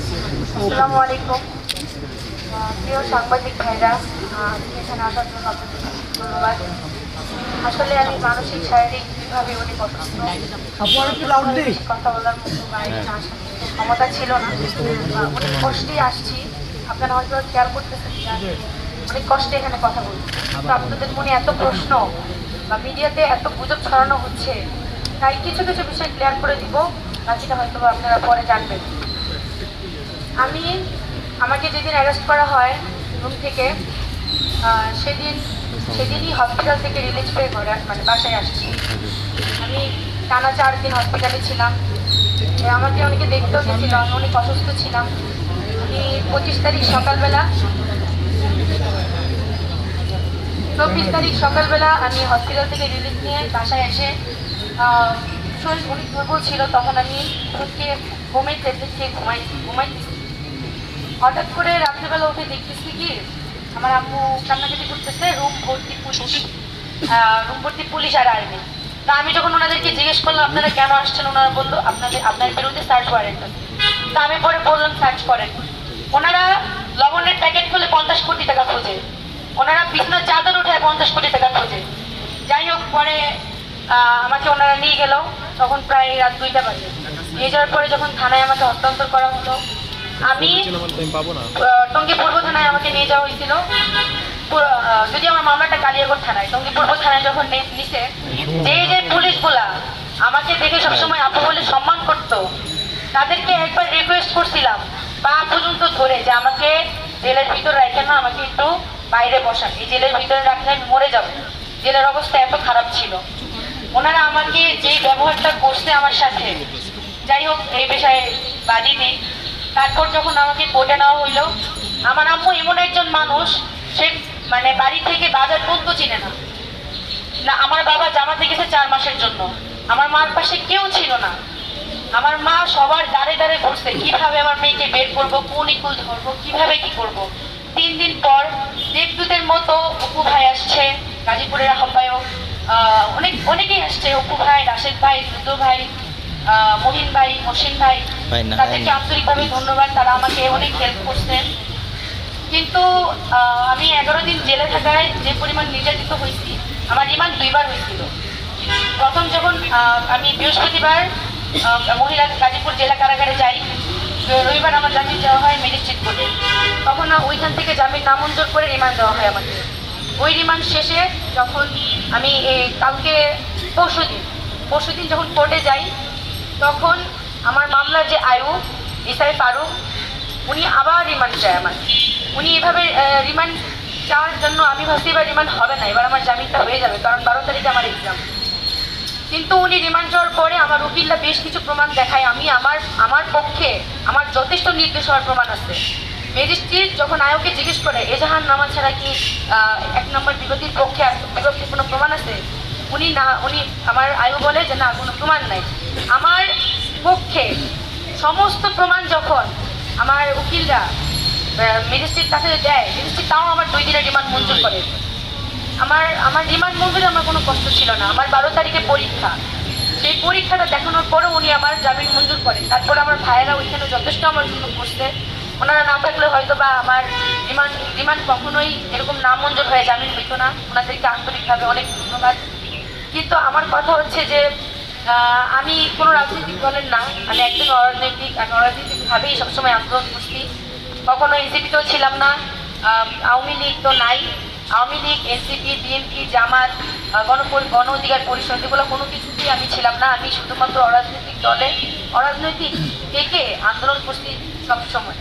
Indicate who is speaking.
Speaker 1: আসসালামু আলাইকুম। প্রিয় সাংবাদিক ভাইরা, এখানে আসার জন্য আপনাদের ধন্যবাদ। আসলে আমি মানসিক শারীরিক দুইভাবে অনেক অসুস্থ। কথা বলার মতো বাইরে ক্ষমতা ছিল না। অনেক কষ্টে আসছি, আপনারা হয়তো খেয়াল করতেছেন অনেক কষ্টে এখানে কথা বলছি। তো আপনাদের মনে এত প্রশ্ন বা মিডিয়াতে এত গুজব ছড়ানো হচ্ছে, তাই কিছু কিছু বিষয় ক্লিয়ার করে দিব, বাকিটা হয়তো আপনারা পরে জানবেন। আমাকে যেদিন অ্যারেস্ট করা হয় রুম থেকে, সেদিনই হসপিটাল থেকে রিলিজ পেয়ে ঘরে মানে বাসায় আসছি। আমি টানা 4 দিন হসপিটালে ছিলাম। আমাকে অনেকে দেখতেও গেছিল, আমি অনেক অসুস্থ ছিলাম। আমি 25 তারিখ সকালবেলা আমি হসপিটাল থেকে রিলিজ নিয়ে বাসায় এসে শরীর অনেক দুর্বল ছিল। তখন আমি হচ্ছে ঘুমের ট্যাবলেট খেয়ে ঘুমাইতেছি। হঠাৎ করে রাত্রিবেলা উঠে দেখতেছি কি আমার আম্মু কান্নাকাটি করতেছে, রুম ভর্তি পুলিশ আর আর্মি। তা আমি যখন ওনাদেরকে জিজ্ঞেস করলাম আপনারা কেন আসছেন, ওনারা বললো আপনার বিরুদ্ধে সার্চ ওয়ারেন্ট। তা আমি পরে বললাম সার্চ করেন। ওনারা লবণের প্যাকেট খুলে 50 কোটি টাকা খোঁজে, ওনারা বিছনার চাদর উঠে 50 কোটি টাকা খোঁজে। যাই হোক, পরে আমাকে ওনারা নিয়ে গেল, তখন প্রায় রাত 2টা বাজে। নিয়ে যাওয়ার পরে যখন থানায় আমাকে হস্তান্তর করা হলো, আমি টঙ্গী পূর্ব থানায় আমাকে নিয়ে যাওয়া হয়েছিল। যদি আমার মামলাটা কালিয়াকৈর থানায়, টঙ্গী পূর্ব থানায় যখন নিছে, যে পুলিশগুলা আমাকে দেখে সবসময় আপু বলে সম্মান করতো, তাদেরকে একবার রিকোয়েস্ট করছিলাম পা পর্যন্ত ধরে যে আমাকে জেলের ভিতরে রাখেন না, আমাকে একটু বাইরে বসান, এই জেলের ভিতরে রাখলে আমি মরে যাব। জেলের অবস্থা এত খারাপ ছিল। ওনারা আমাকে যে ব্যবহারটা করছে আমার সাথে, যাই হোক এই বিষয়ে বাদী নেই। তারপর যখন আমাকে কোর্টে নেওয়া হইলো, আমার আম্মু এমন একজন মানুষ, সে মানে বাড়ি থেকে বাজার পর্যন্ত চিনে না। আমার বাবা জামাতে গেছে 4 মাসের জন্য, আমার মার পাশে কেউ ছিল না। আমার মা সবার দাঁড়ে দাঁড়ে ঘুরছে কিভাবে আমার মেয়েকে বের করবো, কোন ইকুল ধরবো, কিভাবে কি করব। 3 দিন পর দেবদূতের মতো অপু ভাই আসছে, গাজীপুরের আহ্বায়ক, অনেকেই আসছে, অপু ভাই, রাশেদ ভাই, দুদু ভাই, মহিন ভাই, মসিন ভাই, তাদেরকে আন্তরিকভাবে ধন্যবাদ। তারা আমাকে অনেক হেল্প করছেন। কিন্তু আমি 11 দিন জেলে থাকায় যে পরিমাণ নির্যাতিত হয়েছি, আমার রিমান্ড 2বার হয়েছিল। প্রথম যখন আমি বৃহস্পতিবার মহিলা গাজীপুর জেলা কারাগারে যাই, রবিবার আমার জামিন দেওয়া হয় ম্যাজিস্ট্রেট কোর্টে। তখন ওইখান থেকে জামিন নামঞ্জুর করে রিমান্ড দেওয়া হয় আমাকে। ওই রিমান্ড শেষে যখন আমি কালকে পরশুদিন যখন কোর্টে যাই, তখন আমার মামলার যে আয়ু ইসাই ফারুক, উনি আবার রিমান্ড চায় আমার। উনি এভাবে রিমান্ড চাওয়ার জন্য আমি ভাবছি এবার রিমান্ড হবে না, এবার আমার জামিনটা হয়ে যাবে, কারণ 12 তারিখে আমার এক্সাম। কিন্তু উনি রিমান্ড যাওয়ার পরে আমার উকিলরা বেশ কিছু প্রমাণ দেখায়, আমি আমার পক্ষে আমার যথেষ্ট নির্দোষ হওয়ার প্রমাণ আছে। ম্যাজিস্ট্রেট যখন আয়োগকে জিজ্ঞেস করে এজাহার নামা ছাড়া কি 1 নম্বর বিরোধীর পক্ষে বিরোধী কোনো প্রমাণ আছে, উনি আমার আয়ু বলে যে না, কোনো প্রমাণ নাই। আমার পক্ষে সমস্ত প্রমাণ যখন আমার উকিলরা ম্যাজিস্ট্রেট কাছে দেয়, ম্যাজিস্ট্রেট তাও আমার 2 দিনের রিমান্ড মঞ্জুর করে। আমার রিমান্ড মঞ্জুরে আমার কোনো কষ্ট ছিল না। আমার 12 তারিখে পরীক্ষা, সেই পরীক্ষাটা দেখানোর পরেও উনি আমার জামিন মঞ্জুর করেন। তারপর আমার ভাইয়েরা ওইখানে যথেষ্ট আমার জন্য করছে। ওনারা না থাকলে হয়তো বা আমার রিমান্ড কখনোই এরকম না মঞ্জুর হয়ে জামিন হইতো না। ওনাদেরকে আন্তরিকভাবে অনেক ধন্যবাদ। কিন্তু আমার কথা হচ্ছে যে আমি কোনো রাজনৈতিক দলের না, আমি একদম অরাজনৈতিকভাবেই সবসময় আন্দোলন করছি। কখনো এনসিপিতেও ছিলাম না, আওয়ামী লীগ তো নাই। আওয়ামী লীগ, এনসিপি, বিএনপি, জামাত, গণ অধিকার পরিষদ, এগুলো কোনো কিছুতেই আমি ছিলাম না। আমি শুধুমাত্র অরাজনৈতিক থেকে আন্দোলন করছি সবসময়।